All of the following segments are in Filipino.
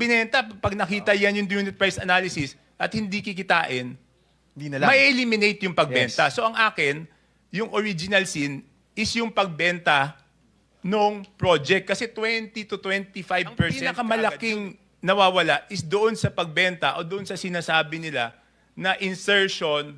binenta, pag nakita yan yung unit price analysis at hindi kikitain, Hindi na lang. may eliminate yung pagbenta. Yes. So ang akin, yung original sin is yung pagbenta nung project. Kasi 20 to 25%. Ang pinakamalaking nawawala is doon sa pagbenta o doon sa sinasabi nila na insertion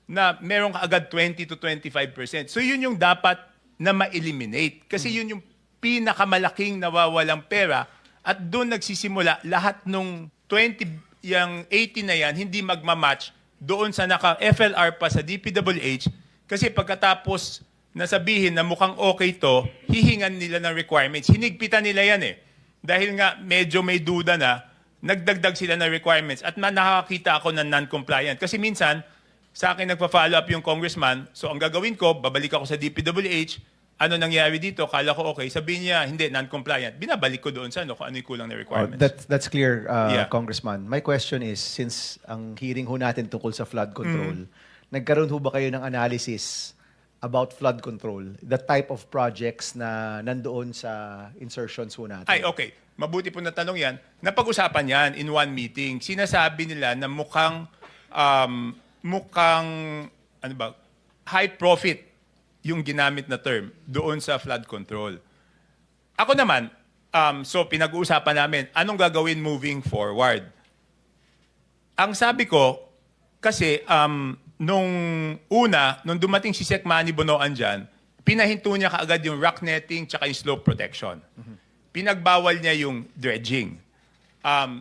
na meron ka agad 20 to 25%. So yun yung dapat na ma-eliminate. Kasi yun yung pinakamalaking nawawalang pera at doon nagsisimula lahat nung 20, yung 80 na yan, hindi magmamatch doon sa naka-FLR pa sa DPWH. Kasi pagkatapos nasabihin na mukhang okay to, hihingan nila ng requirements. Hinigpitan nila yan eh. Dahil nga medyo may duda na, nagdagdag sila ng requirements at nakakita ako ng non-compliant. Kasi minsan, sa akin nagpa-follow up yung congressman, so ang gagawin ko, babalik ako sa DPWH, ano nangyari dito, kala ko okay, sabihin niya, hindi, non-compliant. Binabalik ko doon sa ano, kung ano yung kulang na requirements. That's clear, Yeah. Congressman. My question is, since ang hearing ho natin tungkol sa flood control, nagkaroon ho ba kayo ng analysis about flood control, the type of projects na nandoon sa insertions ho natin? Ay, okay. Mabuti po na tanong yan. Napag-usapan yan in one meeting. Sinasabi nila na mukhang ano ba, high profit yung ginamit na term doon sa flood control. Ako naman, so pinag-uusapan namin, anong gagawin moving forward? Ang sabi ko, kasi nung dumating si Sec Manny Bonoan dyan, pinahinto niya kaagad yung rock netting tsaka yung slope protection. Pinagbawal niya yung dredging.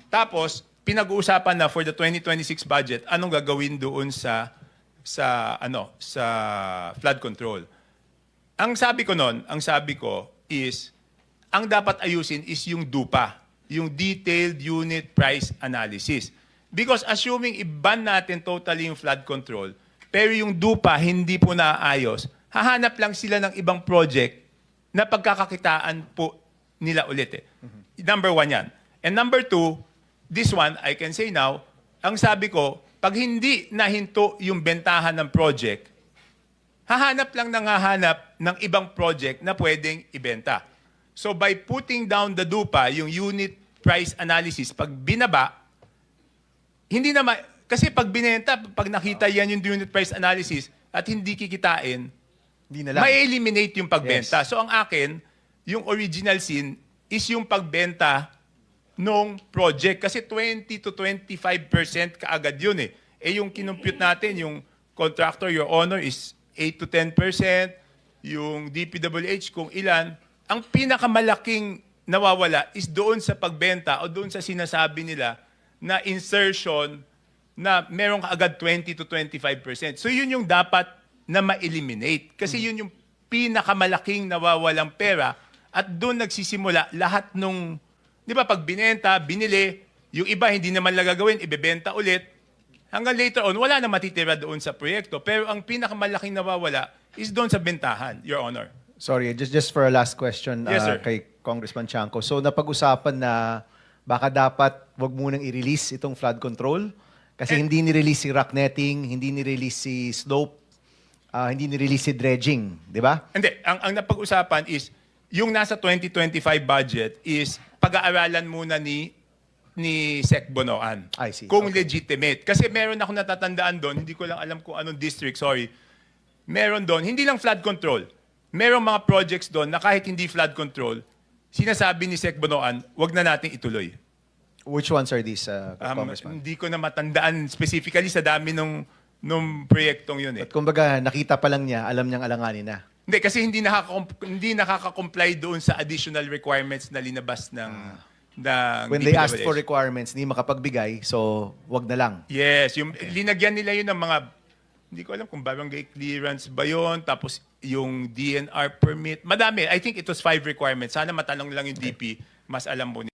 Tapos, pinag-uusapan na for the 2026 budget, anong gagawin doon sa flood control. Ang sabi ko is, ang dapat ayusin is yung DUPA, yung Detailed Unit Price Analysis. Because assuming i-ban natin totally yung flood control, pero yung DUPA hindi po naayos, hahanap lang sila ng ibang project na pagkakakitaan po nila ulit. Number one yan. And number two, this one, I can say now, ang sabi ko, pag hindi nahinto yung bentahan ng project, hahanap ng ibang project na pwedeng ibenta. So by putting down the DUPA, yung unit price analysis, pag binaba, hindi na kasi pag binenta, pag nakita yan yung unit price analysis at hindi kikitain, Hindi na lang. may eliminate yung pagbenta. Yes. So ang akin, yung original sin is yung pagbenta nung project. Kasi 20 to 25% kaagad yun eh. Eh yung kinumpute natin, yung contractor, your honor, is 8 to 10%. Yung DPWH, kung ilan. Ang pinakamalaking nawawala is doon sa pagbenta o doon sa sinasabi nila na insertion na meron ka agad 20 to 25%. So yun yung dapat na ma-eliminate. Kasi yun yung pinakamalaking nawawalang pera at doon nagsisimula lahat nung, di ba, pag binenta, binili, yung iba hindi naman lang gagawin, ibebenta ulit. Hanggang later on, wala na matitira doon sa proyekto. Pero ang pinakamalaking nawawala is doon sa bentahan, Your Honor. Sorry, just for a last question Yes, sir. kay Congressman Chanco. So napag-usapan na baka dapat wag munang i-release itong flood control kasi hindi ni-release si rock netting, hindi ni-release si slope, hindi ni-release si dredging, di ba? Hindi, ang napag-usapan is, yung nasa 2025 budget is pag-aaralan muna ni Sec Bonoan. I see. Kung Okay. legitimate. Kasi meron ako natatandaan doon, hindi ko lang alam kung anong district, sorry. Meron doon, hindi lang flood control. Merong mga projects doon na kahit hindi flood control, sinasabi ni Sec Bonoan, wag na nating ituloy. Which ones are these, Congressman? Hindi ko na matandaan specifically sa dami nung proyektong yun eh. At kumbaga, nakita pa lang niya, alam niyang alanganin na. Hindi, kasi hindi nakaka-comply doon sa additional requirements na linabas ng When they asked DPWH. for requirements, hindi makapagbigay, so wag na lang. Yes, yung linagyan nila yun ng mga, hindi ko alam kung barangay clearance ba yun, tapos yung DNR permit. Madami. I think it was 5 requirements. Sana matanong lang yung DP, mas alam mo